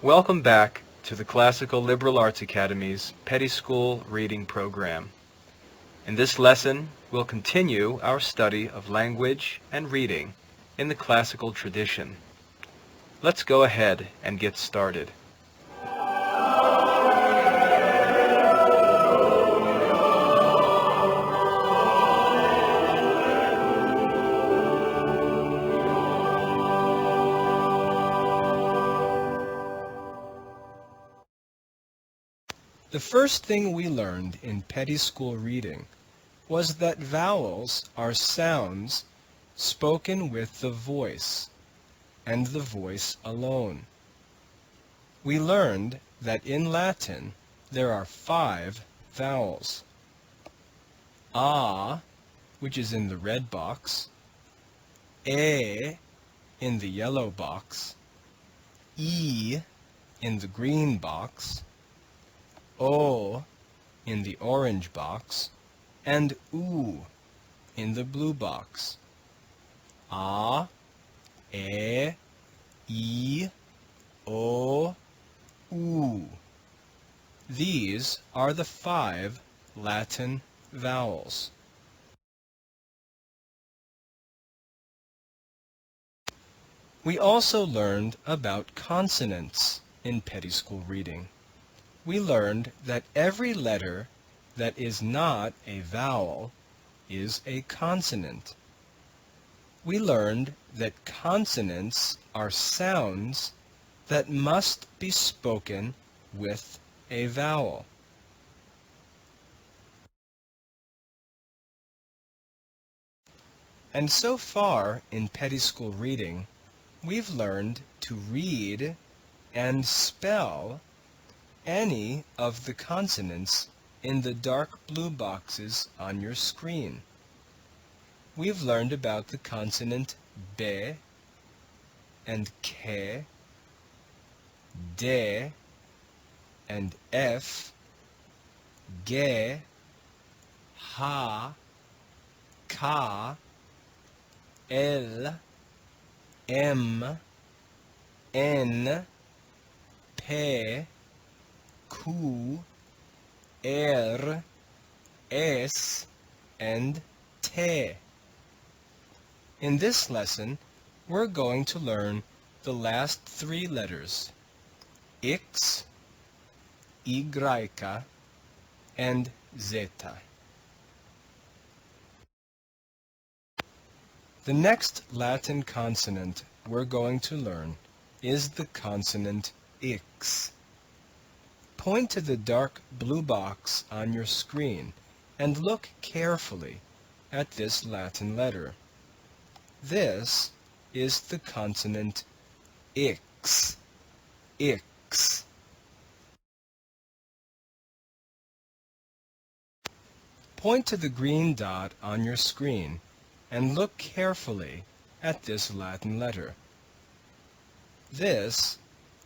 Welcome back to the Classical Liberal Arts Academy's Petty School Reading Program. In this lesson, we'll continue our study of language and reading in the classical tradition. Let's go ahead and get started. The first thing we learned in petty school reading was that vowels are sounds spoken with the voice, and the voice alone. We learned that in Latin there are 5 vowels. A, which is in the red box, E in the yellow box, E in the green box, O in the orange box, and U in the blue box. A, E, I, O, U. These are the 5 Latin vowels. We also learned about consonants in petty school reading. We learned that every letter that is not a vowel is a consonant. We learned that consonants are sounds that must be spoken with a vowel. And so far in petty school reading, we've learned to read and spell any of the consonants in the dark blue boxes on your screen. We've learned about the consonant B and K, D and F, G, H, K, L, M, N, P, Q, R, S, and T. In this lesson, we're going to learn the last 3 letters, X, Y, and Zeta. The next Latin consonant we're going to learn is the consonant X. Point to the dark blue box on your screen and look carefully at this Latin letter. This is the consonant X. X. Point to the green dot on your screen and look carefully at this Latin letter. This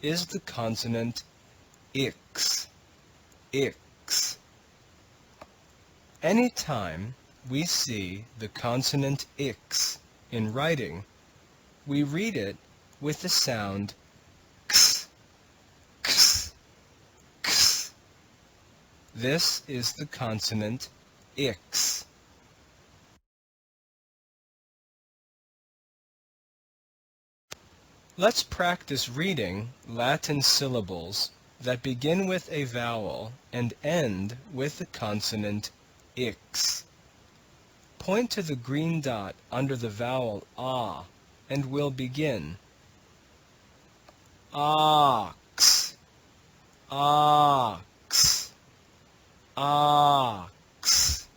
is the consonant X. X. Anytime we see the consonant X in writing, we read it with the sound X, X, X. This is the consonant X. Let's practice reading Latin syllables that begin with a vowel and end with the consonant X. Point to the green dot under the vowel A and we'll begin. Ox, ox, ox.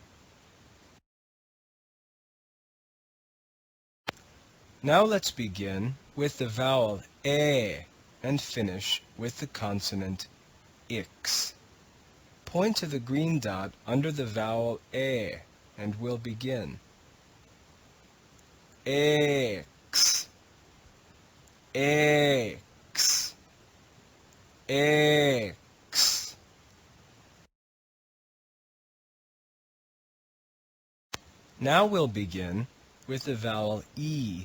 Now let's begin with the vowel E and finish with the consonant X. Point to the green dot under the vowel E and we'll begin. X, X, X. Now we'll begin with the vowel E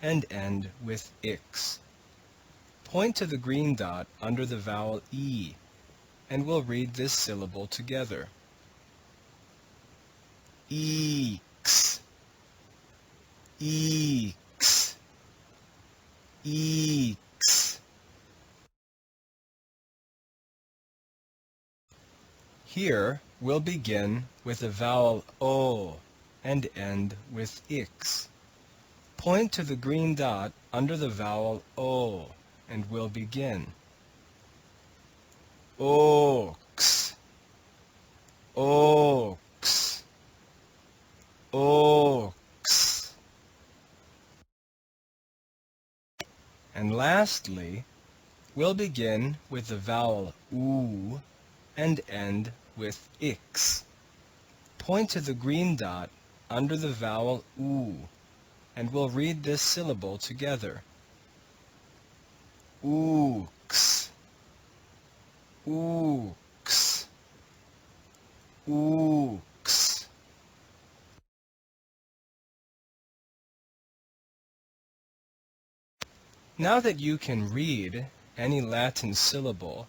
and end with X. Point to the green dot under the vowel E, and we'll read this syllable together. Eeks, eeks, eeks. Here, we'll begin with the vowel O and end with ix. Point to the green dot under the vowel O, and we'll begin. Oaks, oaks, oaks. And lastly, we'll begin with the vowel oo and end with ix. Point to the green dot under the vowel oo, and we'll read this syllable together. Ooks, ooks, ooks. Now that you can read any Latin syllable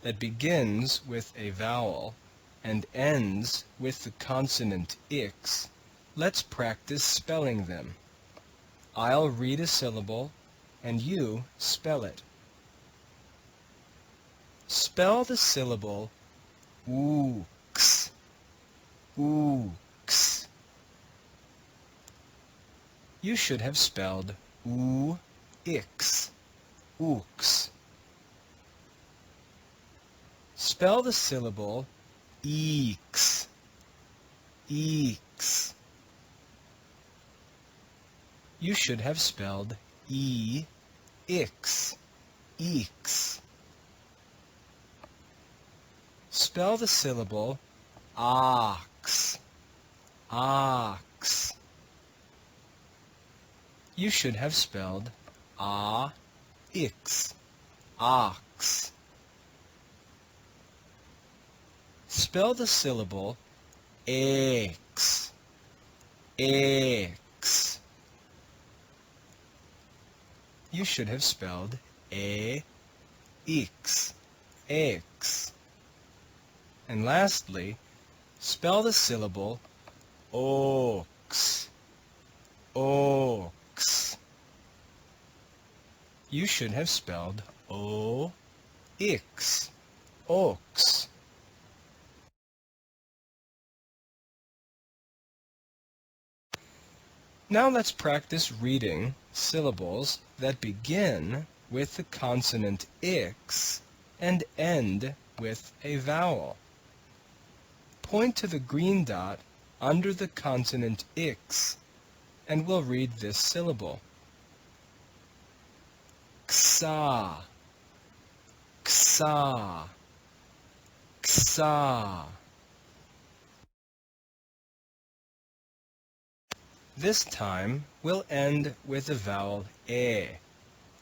that begins with a vowel and ends with the consonant ix, let's practice spelling them. I'll read a syllable and you spell it. Spell the syllable ooks, ooks. You should have spelled ix, ooks. Spell the syllable eeks, eeks. You should have spelled ix, eeks. Spell the syllable ox, ox. You should have spelled ix, ox. Spell the syllable eggs, eggs. You should have spelled ix, eggs. And lastly, spell the syllable oaks, oaks. You should have spelled ix, oaks. Now let's practice reading syllables that begin with the consonant ix and end with a vowel. Point to the green dot under the consonant ix, and we'll read this syllable. Xa, xa, xa. This time, we'll end with the vowel e.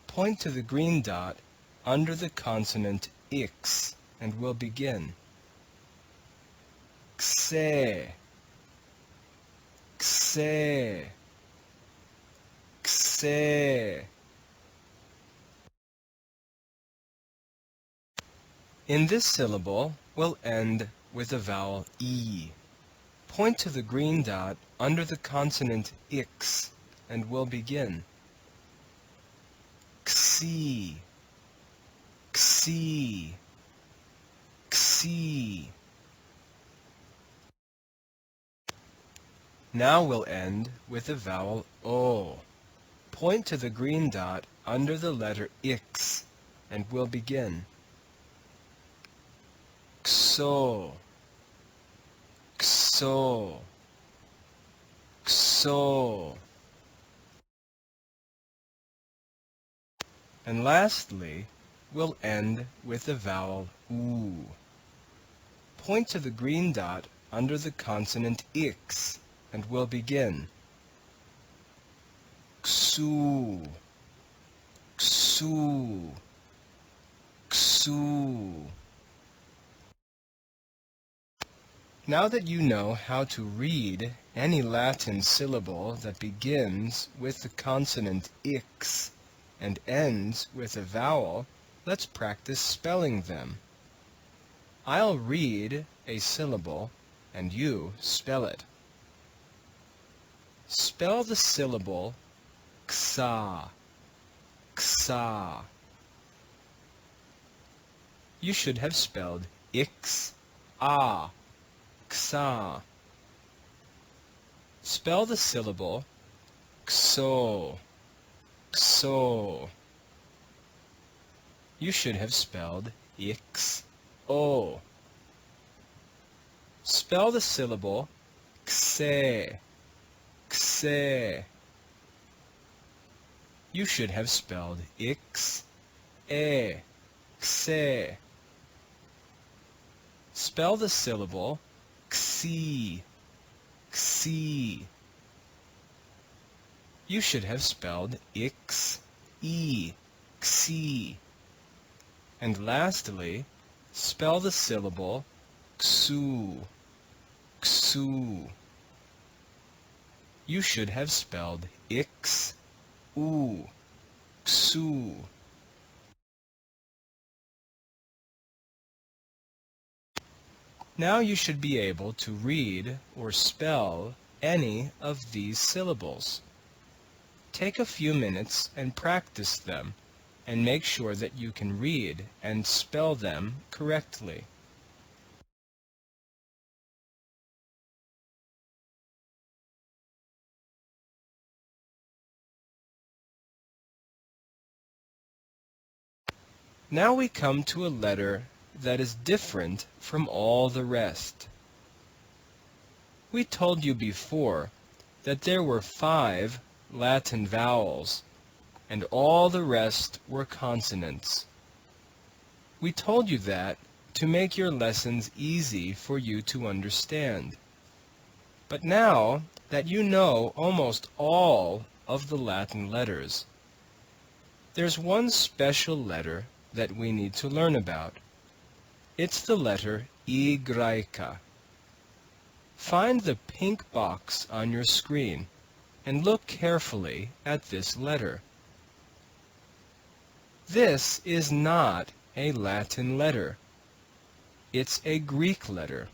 Point to the green dot under the consonant ix, and we'll begin. Xe, xe, xe. In this syllable, we'll end with the vowel e. Point to the green dot under the consonant ix, and we'll begin. Xi, xi, xi. Now we'll end with the vowel o. Point to the green dot under the letter ix, and we'll begin. Xo, xo, xo. And lastly, we'll end with the vowel oo. Point to the green dot under the consonant ix, and we'll begin. Xu, xu, xu. Now that you know how to read any Latin syllable that begins with the consonant ix and ends with a vowel, let's practice spelling them. I'll read a syllable and you spell it. Spell the syllable ksa, ksa. You should have spelled ix, ah, ksa. Spell the syllable kso, kso. You should have spelled ix, o. Spell the syllable kse, kse. You should have spelled ix, e, kse. Spell the syllable ksi, ksi. You should have spelled ix, e, ksi. And lastly, spell the syllable ksu, ksu. You should have spelled ix, u, ksu. Now you should be able to read or spell any of these syllables. Take a few minutes and practice them, and make sure that you can read and spell them correctly. Now we come to a letter that is different from all the rest. We told you before that there were 5 Latin vowels, and all the rest were consonants. We told you that to make your lessons easy for you to understand. But now that you know almost all of the Latin letters, there's one special letter that we need to learn about. It's the letter Y. Find the pink box on your screen and look carefully at this letter. This is not a Latin letter. It's a Greek letter,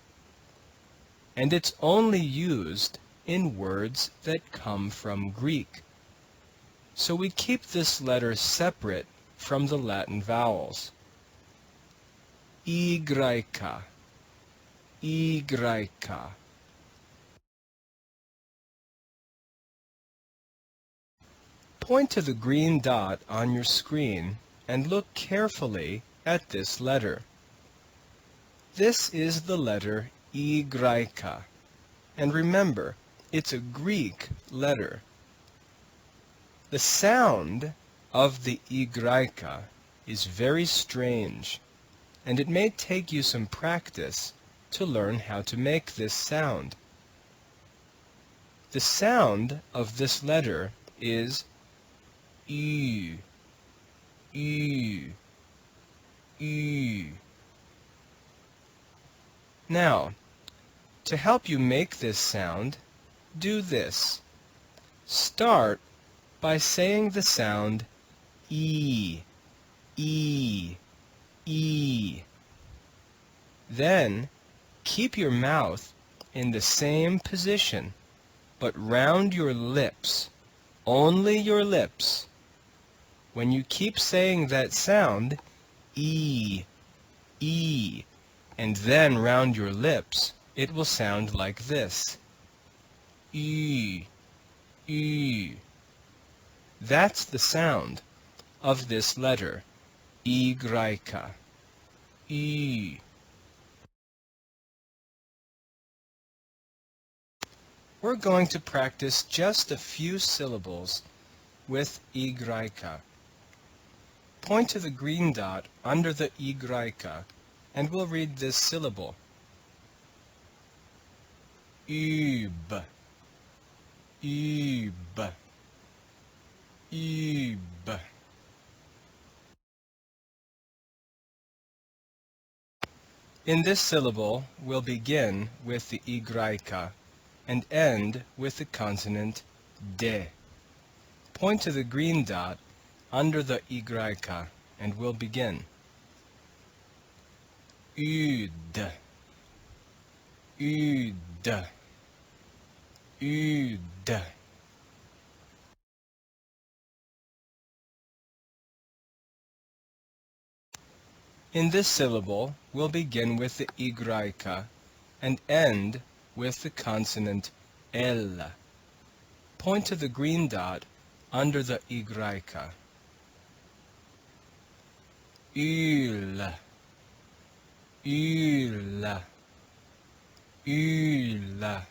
and it's only used in words that come from Greek. So we keep this letter separate from the Latin vowels. Y, Y. Point to the green dot on your screen and look carefully at this letter. This is the letter Y, and remember, it's a Greek letter. The sound of the Y is very strange, and it may take you some practice to learn how to make this sound. The sound of this letter is Y, Y, Y. Now, to help you make this sound, do this. Start by saying the sound E, E, E. Then, keep your mouth in the same position, but round your lips, only your lips. When you keep saying that sound, E, E, and then round your lips, it will sound like this. E, E. That's the sound of this letter, Y, E. We're going to practice just a few syllables with Y. Point to the green dot under the Y, and we'll read this syllable. Üb, üb, üb. In this syllable, we'll begin with the Y and end with the consonant D. Point to the green dot under the Y, and we'll begin. Ud, ud, ud. In this syllable, we'll begin with the Y and end with the consonant L. Point to the green dot under the Y. Ul, ul, ul.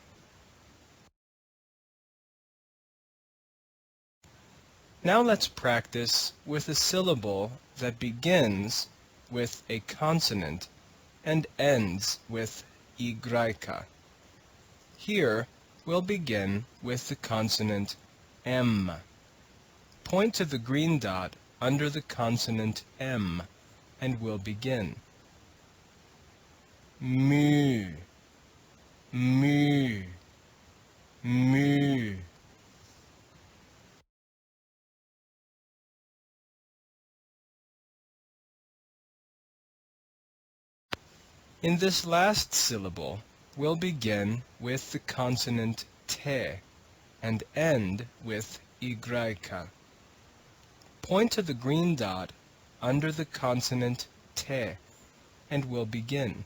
Now let's practice with a syllable that begins with a consonant and ends with Y. Here, we'll begin with the consonant M. Point to the green dot under the consonant M, and we'll begin. Mu, mu, mu. In this last syllable, we'll begin with the consonant T and end with Y. Point to the green dot under the consonant T, and we'll begin.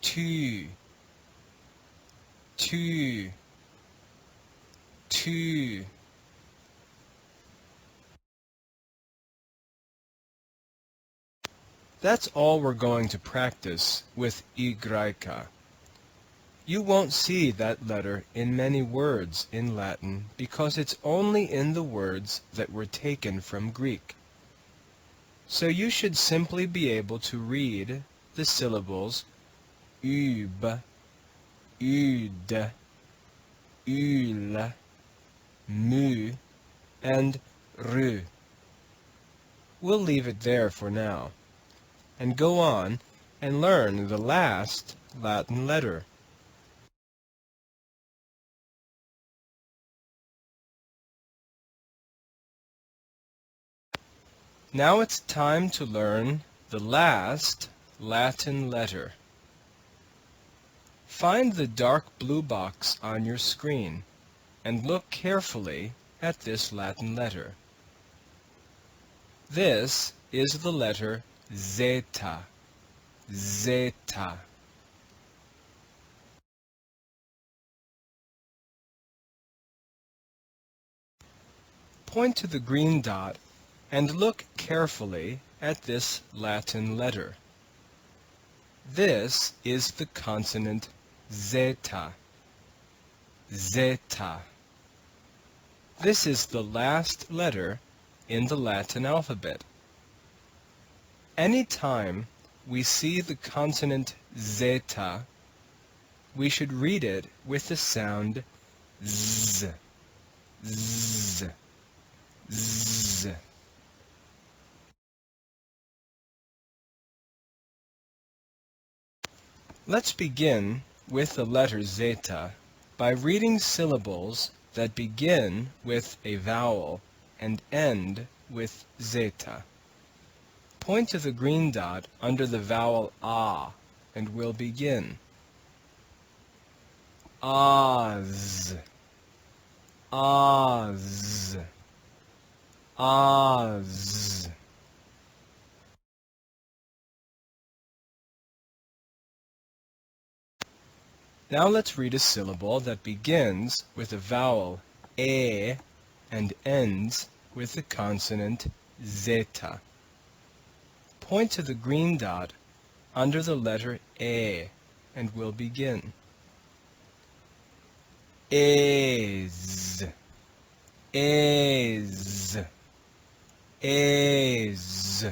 Tu, tu, tu. That's all we're going to practice with Y. You won't see that letter in many words in Latin because it's only in the words that were taken from Greek. So you should simply be able to read the syllables ub, ud, ul, mu, and ru. We'll leave it there for now, and go on and learn the last Latin letter. Now it's time to learn the last Latin letter. Find the dark blue box on your screen and look carefully at this Latin letter. This is the letter zeta, zeta. Point to the green dot and look carefully at this Latin letter. This is the consonant zeta, zeta. This is the last letter in the Latin alphabet. Anytime we see the consonant zeta, we should read it with the sound z, z, z. Let's begin with the letter zeta by reading syllables that begin with a vowel and end with zeta. Point to the green dot under the vowel a, and we'll begin. Az, az, az. Now let's read a syllable that begins with a vowel e and ends with the consonant zeta. Point to the green dot under the letter e, and we'll begin. Es, es, es.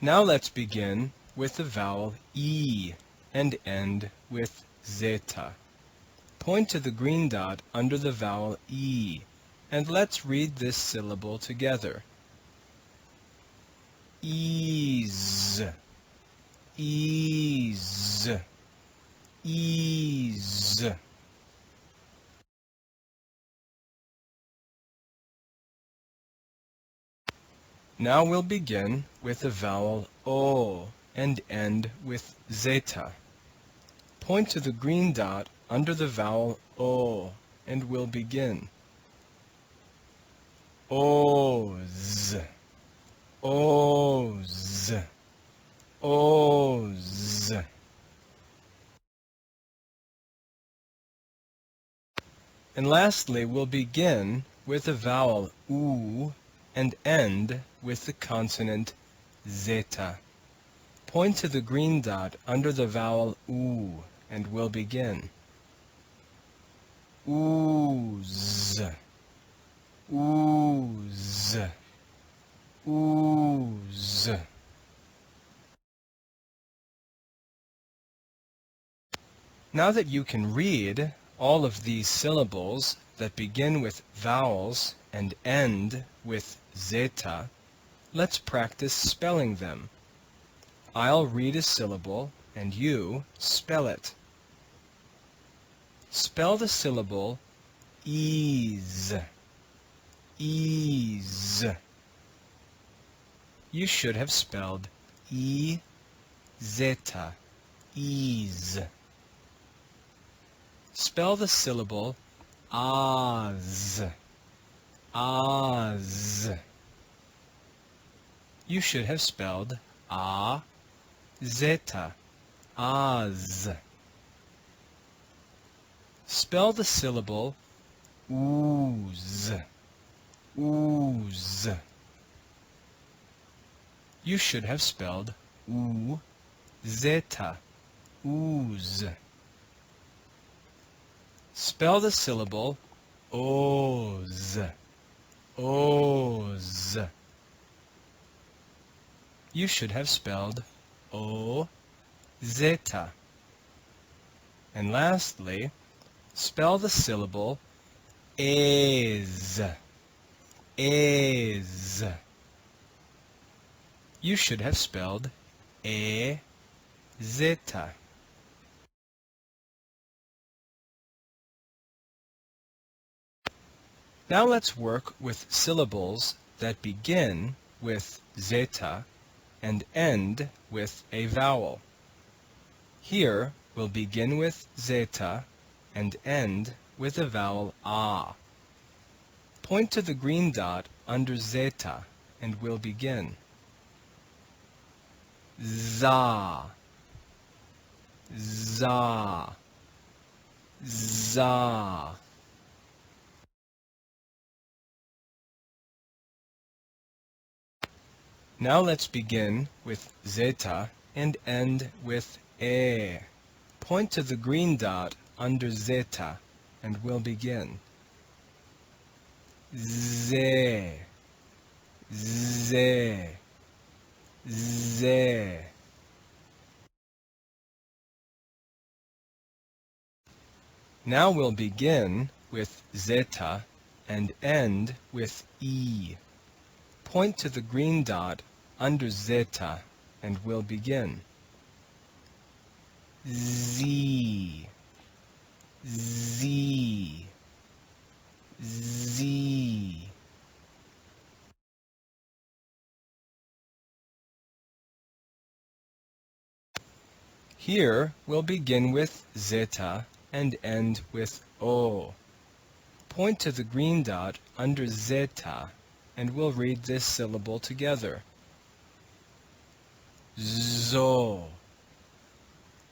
Now let's begin with the vowel e and end with zeta. Point to the green dot under the vowel e, and let's read this syllable together. Ease, ease, ease. Now we'll begin with the vowel O and end with zeta. Point to the green dot under the vowel O and we'll begin. Oz, oz, oz. And lastly, we'll begin with the vowel U and end with the consonant zeta. Point to the green dot under the vowel U and we'll begin. Ooze, ooze, ooze. Now that you can read all of these syllables that begin with vowels and end with zeta, let's practice spelling them. I'll read a syllable and you spell it. Spell the syllable ease, ease. You should have spelled zeta, ease. Spell the syllable az, az. You should have spelled zeta, az. Spell the syllable ooze, ooze. You should have spelled zeta, ooze. Spell the syllable oz, oz. You should have spelled zeta. And lastly, spell the syllable is, is. You should have spelled zeta. Now let's work with syllables that begin with zeta and end with a vowel. Here we'll begin with zeta and end with the vowel a. Point to the green dot under zeta and we'll begin. Za, za, za. Now let's begin with zeta and end with e. Point to the green dot under zeta and we'll begin. Ze, ze, ze. Now we'll begin with zeta and end with e. Point to the green dot under zeta and we'll begin. Z, z, z. Here we'll begin with zeta and end with o. Point to the green dot under zeta and we'll read this syllable together. Zo,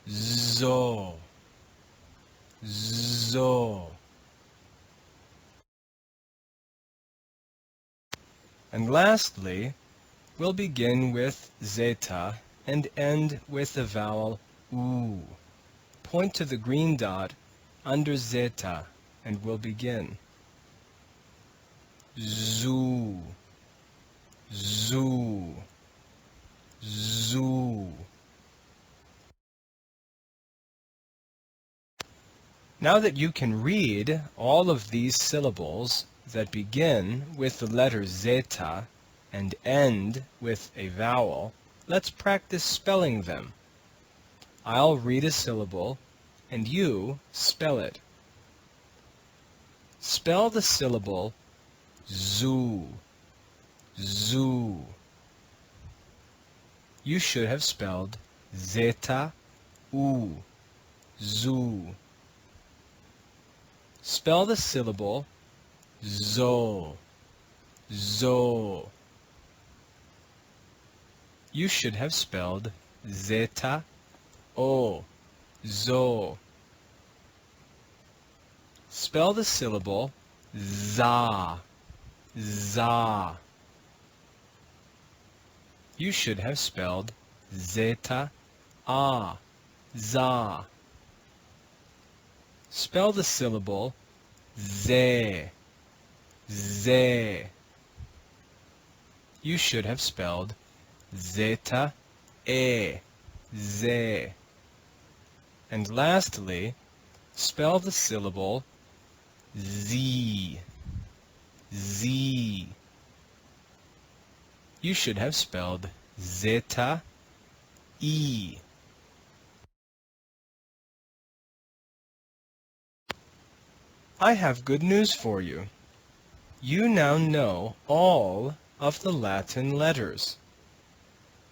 zo, zo. And lastly, we'll begin with zeta and end with the vowel u. Point to the green dot under zeta and we'll begin. Zoo, zoo, zoo. Now that you can read all of these syllables that begin with the letter zeta and end with a vowel, let's practice spelling them. I'll read a syllable and you spell it. Spell the syllable zoo, zoo. you should have spelled zeta, u, zoo. Spell the syllable zo, zo. You should have spelled zeta, o, zo. Spell the syllable za, za. You should have spelled zeta, a, za. Spell the syllable ze, ze. You should have spelled zeta, e, ze. And lastly, spell the syllable z, z. You should have spelled zeta, e. I have good news for you. You now know all of the Latin letters,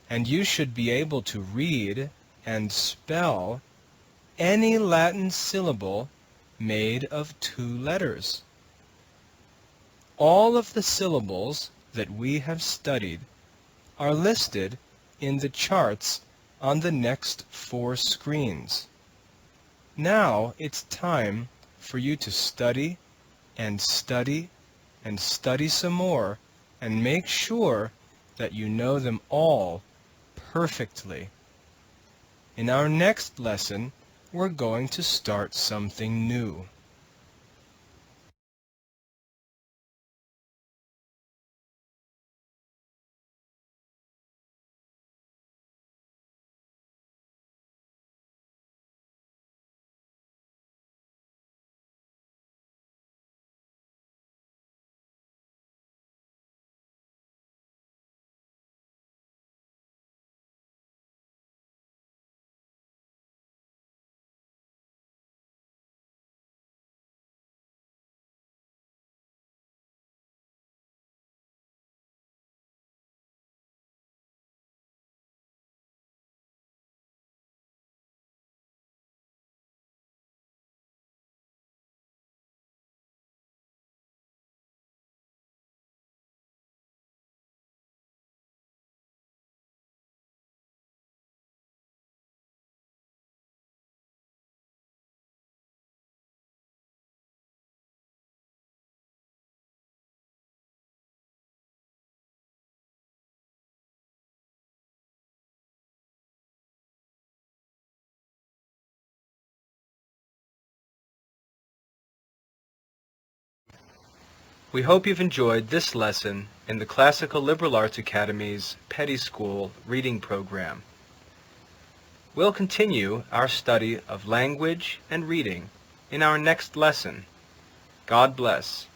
and you should be able to read and spell any Latin syllable made of 2 letters. All of the syllables that we have studied are listed in the charts on the next 4 screens. Now it's time for you to study and study and study some more and make sure that you know them all perfectly. In our next lesson, we're going to start something new. We hope you've enjoyed this lesson in the Classical Liberal Arts Academy's Petty School reading program. We'll continue our study of language and reading in our next lesson. God bless.